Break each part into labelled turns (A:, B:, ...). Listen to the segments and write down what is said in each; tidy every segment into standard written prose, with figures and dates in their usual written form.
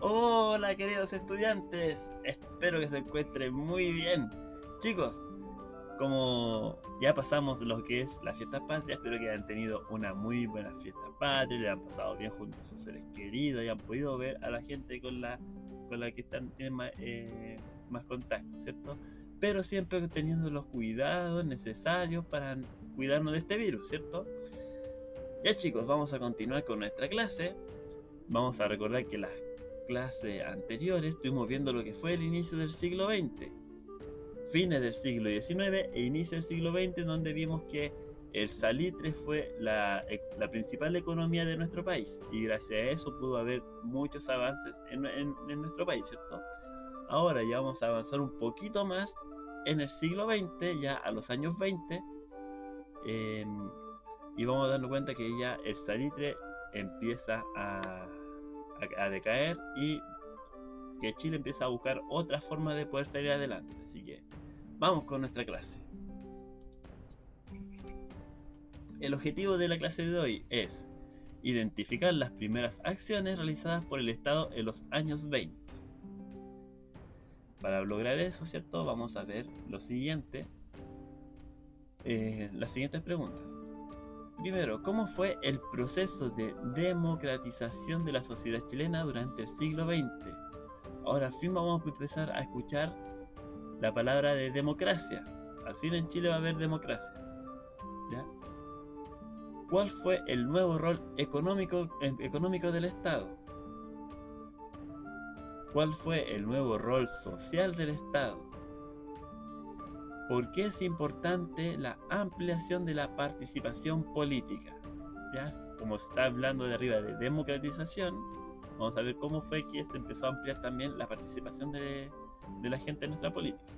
A: Hola queridos estudiantes, espero que se encuentren muy bien. Chicos, como ya pasamos lo que es la fiesta patria, espero que hayan tenido una muy buena fiesta patria, le han pasado bien junto a sus seres queridos y han podido ver a la gente con la que tienen más contacto, ¿cierto? Pero siempre teniendo los cuidados necesarios para cuidarnos de este virus, ¿cierto? Ya chicos, vamos a continuar con nuestra clase. Vamos a recordar que las clases anteriores estuvimos viendo lo que fue el inicio del siglo XX, fines del siglo XIX e inicio del siglo XX, donde vimos que el salitre fue la principal economía de nuestro país y gracias a eso pudo haber muchos avances en nuestro país, ¿cierto? Ahora ya vamos a avanzar un poquito más en el siglo XX, ya a los años 20, eh, y vamos a darnos cuenta que ya el salitre empieza a decaer y que Chile empieza a buscar otra forma de poder salir adelante. Así que vamos con nuestra clase. El objetivo de la clase de hoy es identificar las primeras acciones realizadas por el Estado en los años 20. Para lograr eso, ¿cierto? Vamos a ver lo siguiente, las siguientes preguntas. Primero, ¿cómo fue el proceso de democratización de la sociedad chilena durante el siglo XX? Ahora al fin vamos a empezar a escuchar la palabra de democracia. Al fin en Chile va a haber democracia. ¿Ya? ¿Cuál fue el nuevo rol económico del Estado? ¿Cuál fue el nuevo rol social del Estado? ¿Por qué es importante la ampliación de la participación política? ¿Ya? Como se está hablando de arriba de democratización, vamos a ver cómo fue que se empezó a ampliar también la participación de la gente en nuestra política.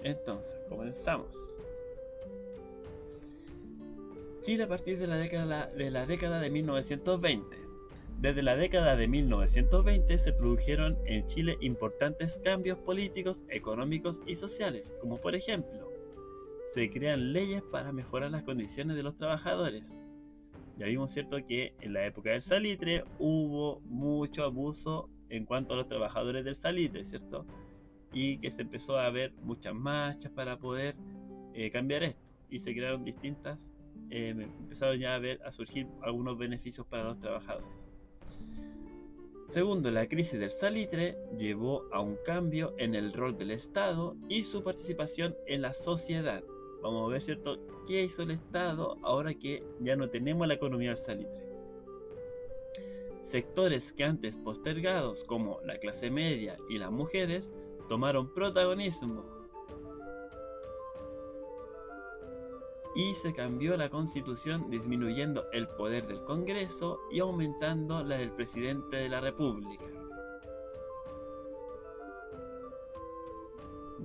A: Entonces, comenzamos. Chile a partir de la década de 1920. Desde la década de 1920 se produjeron en Chile importantes cambios políticos, económicos y sociales, como por ejemplo, se crean leyes para mejorar las condiciones de los trabajadores. Ya vimos, cierto, que en la época del salitre hubo mucho abuso en cuanto a los trabajadores del salitre, ¿cierto? Y que se empezó a ver muchas marchas para poder cambiar esto. Y se crearon empezaron ya a surgir algunos beneficios para los trabajadores. Segundo, la crisis del salitre llevó a un cambio en el rol del Estado y su participación en la sociedad. Vamos a ver, ¿cierto?, qué hizo el Estado ahora que ya no tenemos la economía del salitre. Sectores que antes postergados, como la clase media y las mujeres, tomaron protagonismo. Y se cambió la constitución disminuyendo el poder del Congreso y aumentando la del presidente de la República.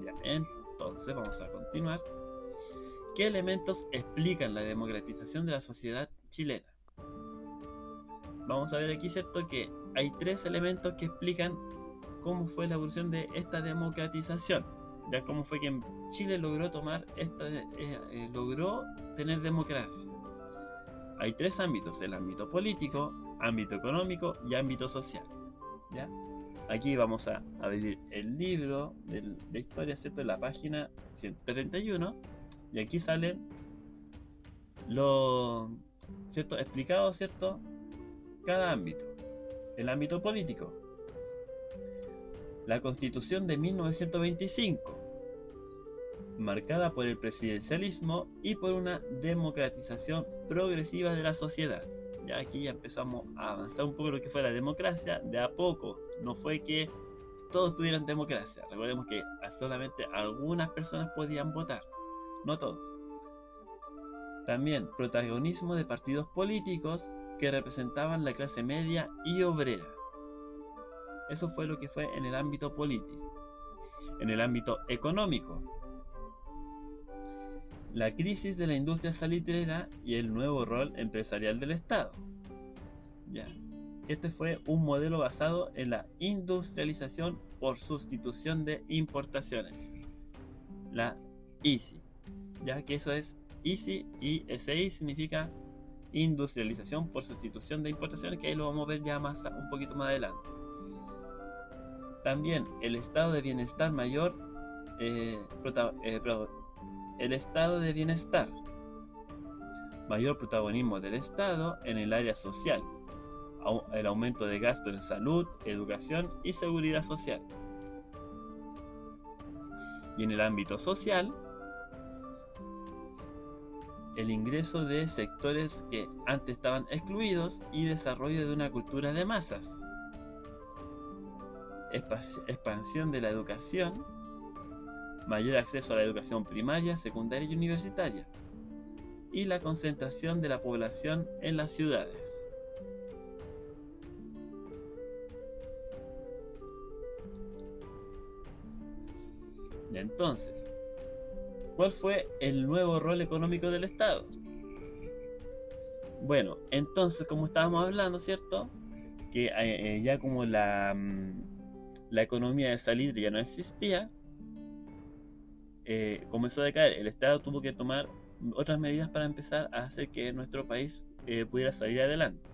A: Ya, entonces vamos a continuar. ¿Qué elementos explican la democratización de la sociedad chilena? Vamos a ver aquí, ¿cierto?, que hay tres elementos que explican cómo fue la evolución de esta democratización. Ya cómo fue que Chile logró logró tener democracia. Hay tres ámbitos: el ámbito político, ámbito económico y ámbito social. ¿Ya? Aquí vamos a abrir el libro de historia, ¿cierto?, en la página 131, y aquí salen lo, ¿cierto?, explicado, ¿cierto?, cada ámbito. El ámbito político, la Constitución de 1925, marcada por el presidencialismo y por una democratización progresiva de la sociedad. Ya aquí ya empezamos a avanzar un poco lo que fue la democracia, de a poco. No fue que todos tuvieran democracia. Recordemos que solamente algunas personas podían votar, no todos. También protagonismo de partidos políticos que representaban la clase media y obrera. Eso fue lo que fue en el ámbito político. En el ámbito económico, la crisis de la industria salitrera y el nuevo rol empresarial del Estado. Ya. Este fue un modelo basado en la industrialización por sustitución de importaciones. La ICI. Ya que eso es ICI, y SI significa industrialización por sustitución de importaciones, que ahí lo vamos a ver ya un poquito más adelante. También el estado de bienestar mayor, el estado de bienestar, mayor protagonismo del Estado en el área social, el aumento de gastos en salud, educación y seguridad social. Y en el ámbito social, el ingreso de sectores que antes estaban excluidos y desarrollo de una cultura de masas. Expansión de la educación, mayor acceso a la educación primaria, secundaria y universitaria. Y la concentración de la población en las ciudades. Y entonces, ¿cuál fue el nuevo rol económico del Estado? Bueno, entonces, como estábamos hablando, ¿cierto? Que ya como la economía de salitre ya no existía, comenzó a decaer. El Estado tuvo que tomar otras medidas para empezar a hacer que nuestro país pudiera salir adelante.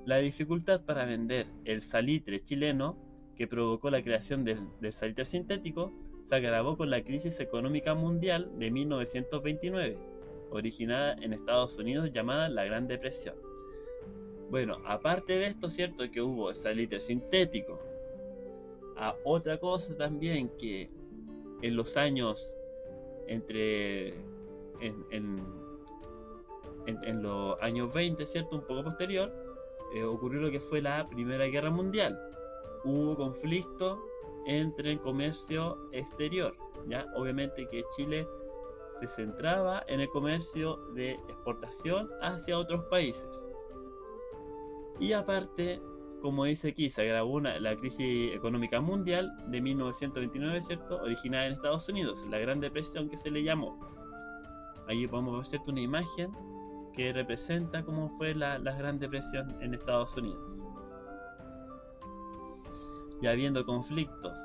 A: La dificultad para vender el salitre chileno, que provocó la creación del salitre sintético, se agravó con la crisis económica mundial de 1929, originada en Estados Unidos, llamada la Gran Depresión. Bueno, aparte de esto, cierto que hubo el salitre sintético. Otra cosa también que en los años entre en los años 20, cierto, un poco posterior, ocurrió lo que fue la Primera Guerra Mundial. Hubo conflicto entre el comercio exterior, ¿ya? Obviamente que Chile se centraba en el comercio de exportación hacia otros países. Y aparte, como dice aquí, se agravó la crisis económica mundial de 1929, ¿cierto? Originada en Estados Unidos, la Gran Depresión que se le llamó. Ahí podemos ver, ¿cierto?, una imagen que representa cómo fue la Gran Depresión en Estados Unidos. Ya habiendo conflictos,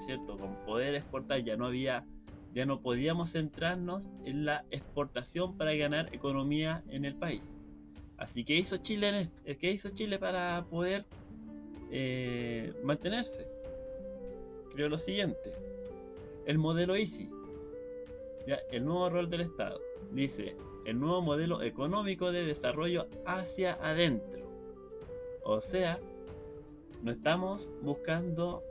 A: ¿cierto? Con poder exportar ya no podíamos centrarnos en la exportación para ganar economía en el país. Así que ¿qué hizo Chile para poder mantenerse? Creo lo siguiente: el modelo Easy, ¿ya? El nuevo rol del Estado. Dice, el nuevo modelo económico de desarrollo hacia adentro. O sea, no estamos buscando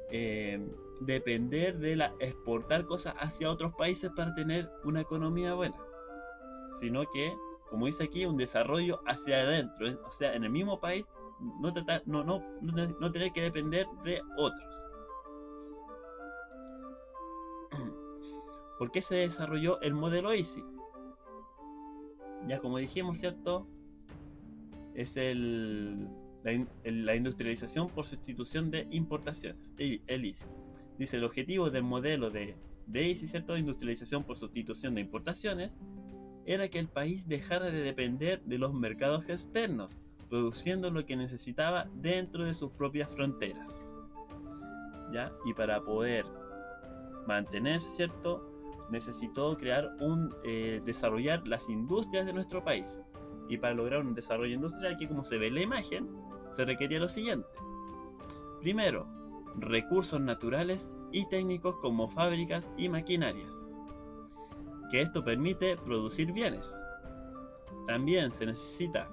A: depender de exportar cosas hacia otros países para tener una economía buena, sino que, como dice aquí, un desarrollo hacia adentro, o sea, en el mismo país, no tener que depender de otros. ¿Por qué se desarrolló el modelo Easy? Ya como dijimos, ¿cierto? Es la industrialización por sustitución de importaciones, el Easy. Dice, el objetivo del modelo de Easy, ¿cierto? Industrialización por sustitución de importaciones, era que el país dejara de depender de los mercados externos, produciendo lo que necesitaba dentro de sus propias fronteras. ¿Ya? Y para poder mantenerse, ¿cierto?, necesitó desarrollar las industrias de nuestro país. Y para lograr un desarrollo industrial, aquí como se ve en la imagen, se requería lo siguiente. Primero, recursos naturales y técnicos como fábricas y maquinarias, que esto permite producir bienes. También se necesita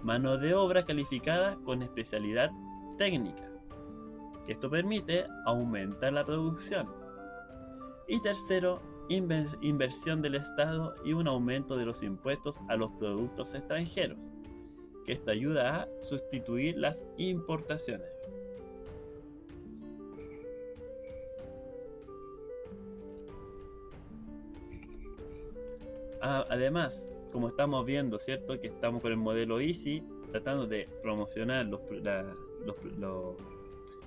A: mano de obra calificada con especialidad técnica, que esto permite aumentar la producción. Y tercero, inversión del Estado y un aumento de los impuestos a los productos extranjeros, que esto ayuda a sustituir las importaciones. Además, como estamos viendo, ¿cierto?, que estamos con el modelo Easy, tratando de promocionar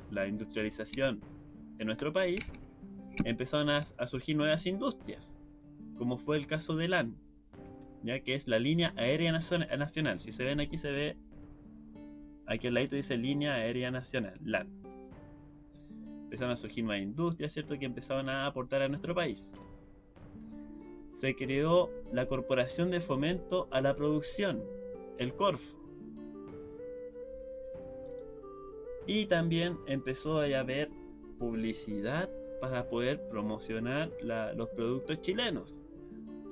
A: la industrialización en nuestro país, empezaron a surgir nuevas industrias, como fue el caso de LAN, ya que es la línea aérea nacional. Si se ven aquí, se ve aquí al ladito dice línea aérea nacional, LAN. Empezaron a surgir nuevas industrias, ¿cierto?, que empezaban a aportar a nuestro país. se creó la Corporación de Fomento a la Producción, el Corfo. Y también empezó a haber publicidad para poder promocionar los productos chilenos.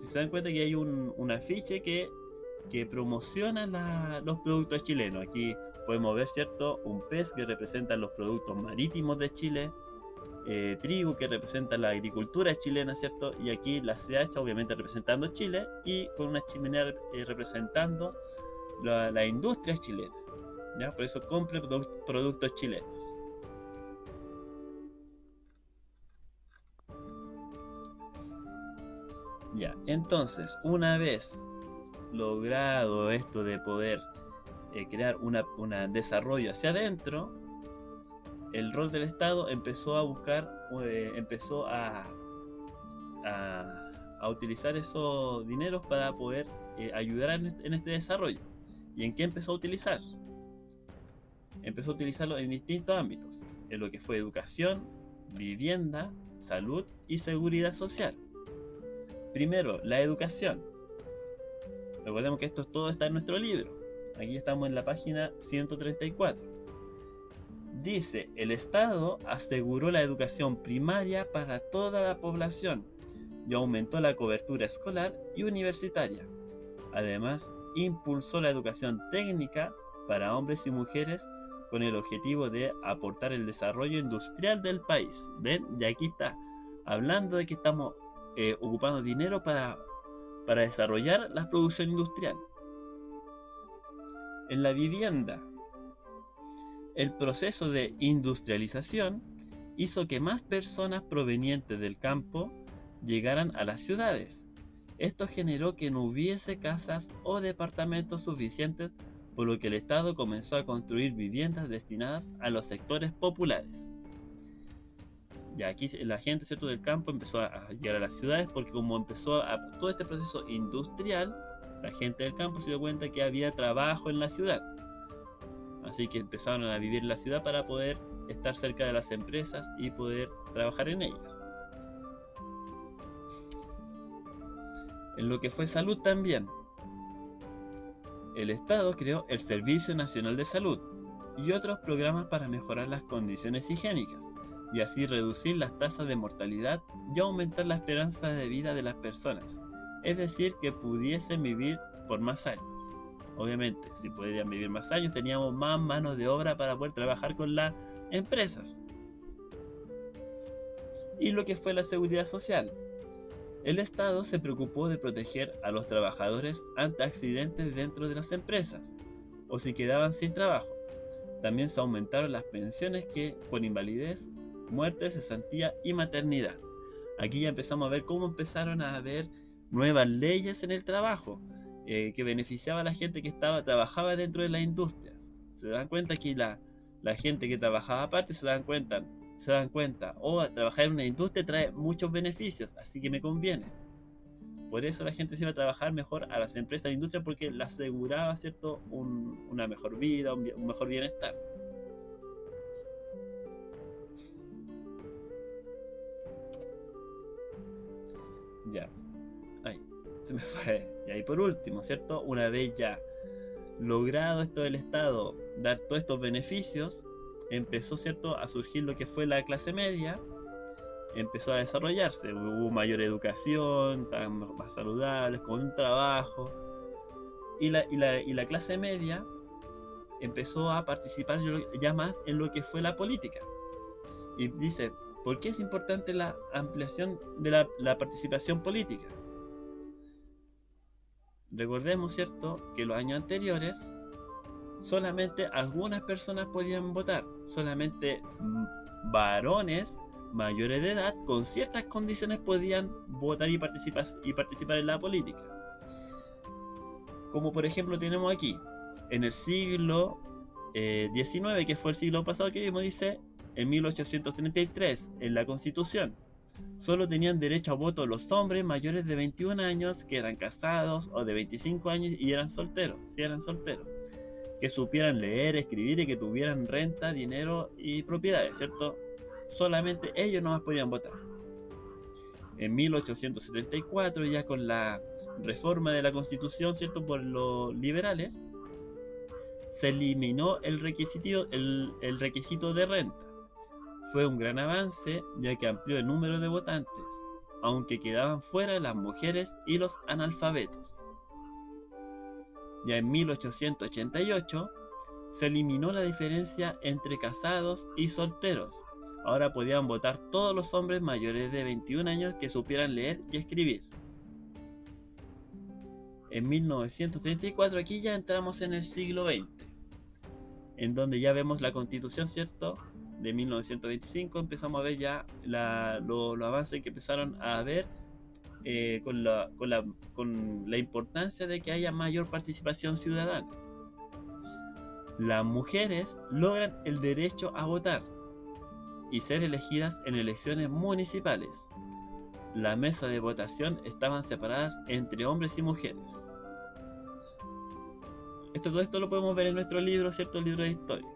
A: Si se dan cuenta que hay un afiche que promociona los productos chilenos. Aquí podemos ver, ¿cierto? Un pez que representa los productos marítimos de Chile, trigo que representa la agricultura chilena, ¿cierto? Y aquí la CH obviamente representando Chile y con una chimenea representando la industria chilena. ¿Ya? Por eso compre productos chilenos. Ya, entonces, una vez logrado esto de poder crear un desarrollo hacia adentro, el rol del Estado empezó a buscar, empezó a utilizar esos dineros para poder ayudar en este desarrollo. ¿Y en qué empezó a utilizar? Empezó a utilizarlo en distintos ámbitos, en lo que fue educación, vivienda, salud y seguridad social. Primero, la educación. Recordemos que esto todo está en nuestro libro. Aquí estamos en la página 134. Dice, el Estado aseguró la educación primaria para toda la población y aumentó la cobertura escolar y universitaria. Además, impulsó la educación técnica para hombres y mujeres con el objetivo de aportar el desarrollo industrial del país. ¿Ven? Y aquí está, hablando de que estamos ocupando dinero para desarrollar la producción industrial. En la vivienda, el proceso de industrialización hizo que más personas provenientes del campo llegaran a las ciudades. Esto generó que no hubiese casas o departamentos suficientes, por lo que el Estado comenzó a construir viviendas destinadas a los sectores populares. Y aquí la gente, ¿cierto?, del campo empezó a llegar a las ciudades porque como empezó todo este proceso industrial, la gente del campo se dio cuenta que había trabajo en la ciudad. Así que empezaron a vivir en la ciudad para poder estar cerca de las empresas y poder trabajar en ellas. En lo que fue salud también, el Estado creó el Servicio Nacional de Salud y otros programas para mejorar las condiciones higiénicas y así reducir las tasas de mortalidad y aumentar la esperanza de vida de las personas, es decir, que pudiesen vivir por más años. Obviamente, si podían vivir más años, teníamos más mano de obra para poder trabajar con las empresas. Y lo que fue la seguridad social. El Estado se preocupó de proteger a los trabajadores ante accidentes dentro de las empresas o si quedaban sin trabajo. También se aumentaron las pensiones por invalidez, muerte, cesantía y maternidad. Aquí ya empezamos a ver cómo empezaron a haber nuevas leyes en el trabajo que beneficiaba a la gente que trabajaba dentro de las industrias. Se dan cuenta que la gente que trabajaba aparte se dan cuenta, trabajar en una industria trae muchos beneficios, así que me conviene. Por eso la gente se iba a trabajar mejor a las empresas de la industria porque le aseguraba, ¿cierto?, una mejor vida, un mejor bienestar. Ya, ahí, se me fue. Y ahí por último, ¿cierto? Una vez ya logrado esto del Estado, dar todos estos beneficios, empezó, ¿cierto?, a surgir lo que fue la clase media, empezó a desarrollarse, hubo mayor educación, estaban más saludables, con un trabajo, y la clase media empezó a participar ya más en lo que fue la política. Y dice, ¿por qué es importante la ampliación de la participación política? Recordemos, ¿cierto?, que los años anteriores solamente algunas personas podían votar, solamente varones mayores de edad con ciertas condiciones podían votar y participar en la política. Como por ejemplo tenemos aquí, en el siglo XIX, que fue el siglo pasado que vimos, dice, en 1833, en la Constitución, solo tenían derecho a voto los hombres mayores de 21 años que eran casados o de 25 años y eran solteros, que supieran leer, escribir y que tuvieran renta, dinero y propiedades, ¿cierto? Solamente ellos nomás podían votar. En 1874, ya con la reforma de la Constitución, ¿cierto? Por los liberales, se eliminó el requisito de renta. Fue un gran avance, ya que amplió el número de votantes, aunque quedaban fuera las mujeres y los analfabetos. Ya en 1888 se eliminó la diferencia entre casados y solteros. Ahora podían votar todos los hombres mayores de 21 años que supieran leer y escribir. En 1934 aquí ya entramos en el siglo XX, en donde ya vemos la Constitución, ¿cierto? De 1925 empezamos a ver ya los avances que empezaron a ver con la importancia de que haya mayor participación ciudadana. Las mujeres logran el derecho a votar y ser elegidas en elecciones municipales. La mesa de votación estaban separadas entre hombres y mujeres. Todo esto lo podemos ver en nuestro libro, ¿cierto? El libro de historia.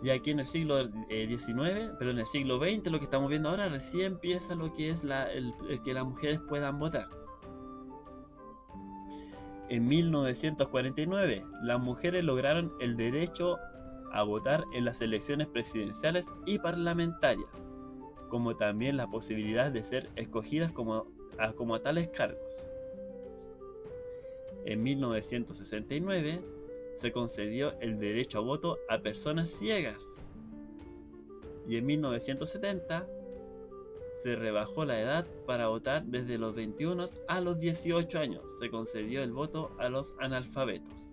A: Y aquí en el siglo XIX, pero en el siglo XX, lo que estamos viendo ahora, recién empieza lo que es el que las mujeres puedan votar. En 1949, las mujeres lograron el derecho a votar en las elecciones presidenciales y parlamentarias, como también la posibilidad de ser escogidas como a tales cargos. En 1969 se concedió el derecho a voto a personas ciegas, y en 1970 se rebajó la edad para votar desde los 21 a los 18 años. Se concedió el voto a los analfabetos.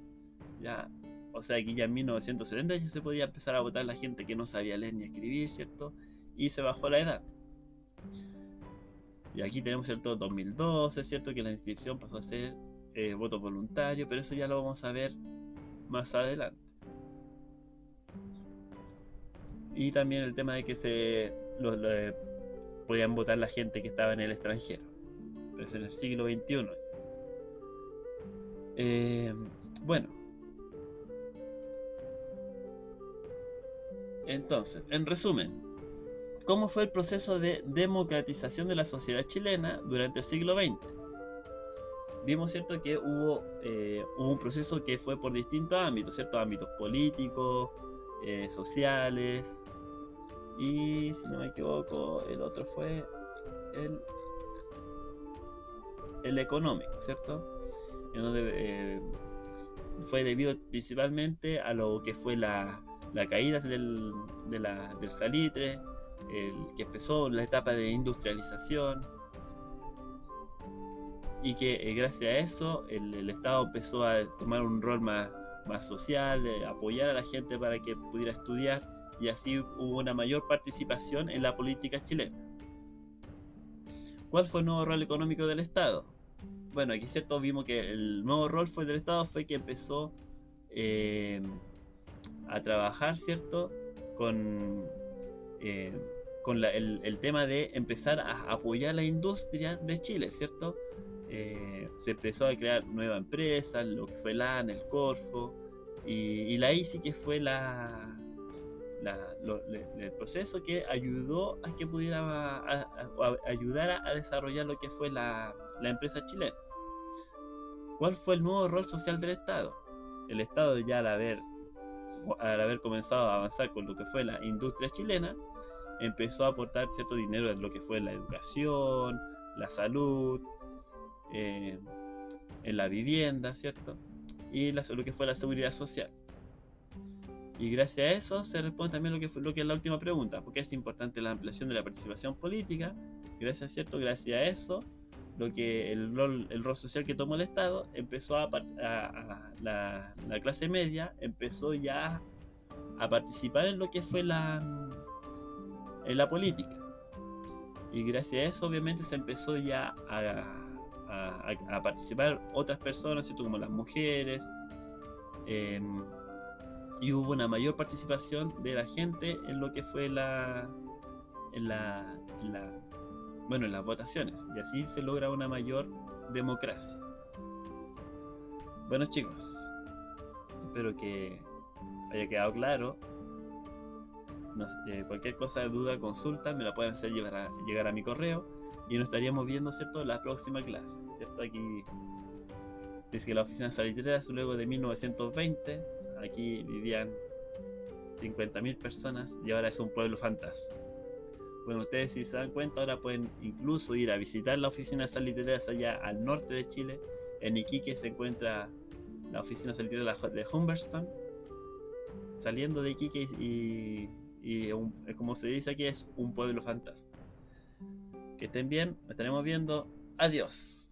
A: Ya, o sea, aquí ya en 1970 ya se podía empezar a votar la gente que no sabía leer ni escribir, ¿cierto? Y se bajó la edad. Y aquí tenemos, ¿cierto? 2012, ¿cierto? Que la inscripción pasó a ser voto voluntario, pero eso ya lo vamos a ver más adelante. Y también el tema de que podían votar la gente que estaba en el extranjero, pero es en el siglo XXI. Bueno, entonces, en resumen, ¿cómo fue el proceso de democratización de la sociedad chilena durante el siglo XX? Vimos, ¿cierto?, que hubo un proceso que fue por distintos ámbitos, ¿cierto? Ámbitos políticos, sociales, y si no me equivoco, el otro fue el económico, ¿cierto? En donde fue debido principalmente a lo que fue la caída del salitre, que empezó la etapa de industrialización, y que gracias a eso el Estado empezó a tomar un rol más social, apoyar a la gente para que pudiera estudiar, y así hubo una mayor participación en la política chilena. ¿Cuál fue el nuevo rol económico del Estado? Bueno, aquí cierto vimos que el nuevo rol del Estado fue que empezó a trabajar, ¿cierto? Con el tema de empezar a apoyar la industria de Chile, ¿cierto? Se empezó a crear nuevas empresas, lo que fue la ANA, el Corfo, y la ICI, que fue el proceso que ayudó a que pudiera ayudar a desarrollar lo que fue la empresa chilena. ¿Cuál fue el nuevo rol social del Estado? El Estado, ya al haber comenzado a avanzar con lo que fue la industria chilena, empezó a aportar cierto dinero en lo que fue la educación, la salud, en la vivienda, ¿cierto? Y lo que fue la seguridad social. Y gracias a eso se responde también lo que es la última pregunta, porque es importante la ampliación de la participación política. Gracias a eso, el rol social que tomó el Estado, empezó la clase media empezó ya a participar en lo que fue en la política. Y gracias a eso, obviamente, se empezó ya a participar otras personas, ¿cierto? Como las mujeres, y hubo una mayor participación de la gente en lo que fue en las votaciones, y así se logra una mayor democracia. Bueno, chicos, espero que haya quedado claro cualquier cosa, duda, consulta, me la pueden hacer llegar a mi correo y nos estaríamos viendo, ¿cierto? La próxima clase, ¿cierto? Aquí dice que la oficina salitreras luego de 1920, aquí vivían 50.000 personas y ahora es un pueblo fantasma. Bueno, ustedes si se dan cuenta ahora pueden incluso ir a visitar la oficina salitreras allá al norte de Chile. En Iquique se encuentra la oficina salitrera de Humberston, saliendo de Iquique como se dice aquí es un pueblo fantasma. Que estén bien, nos estaremos viendo. Adiós.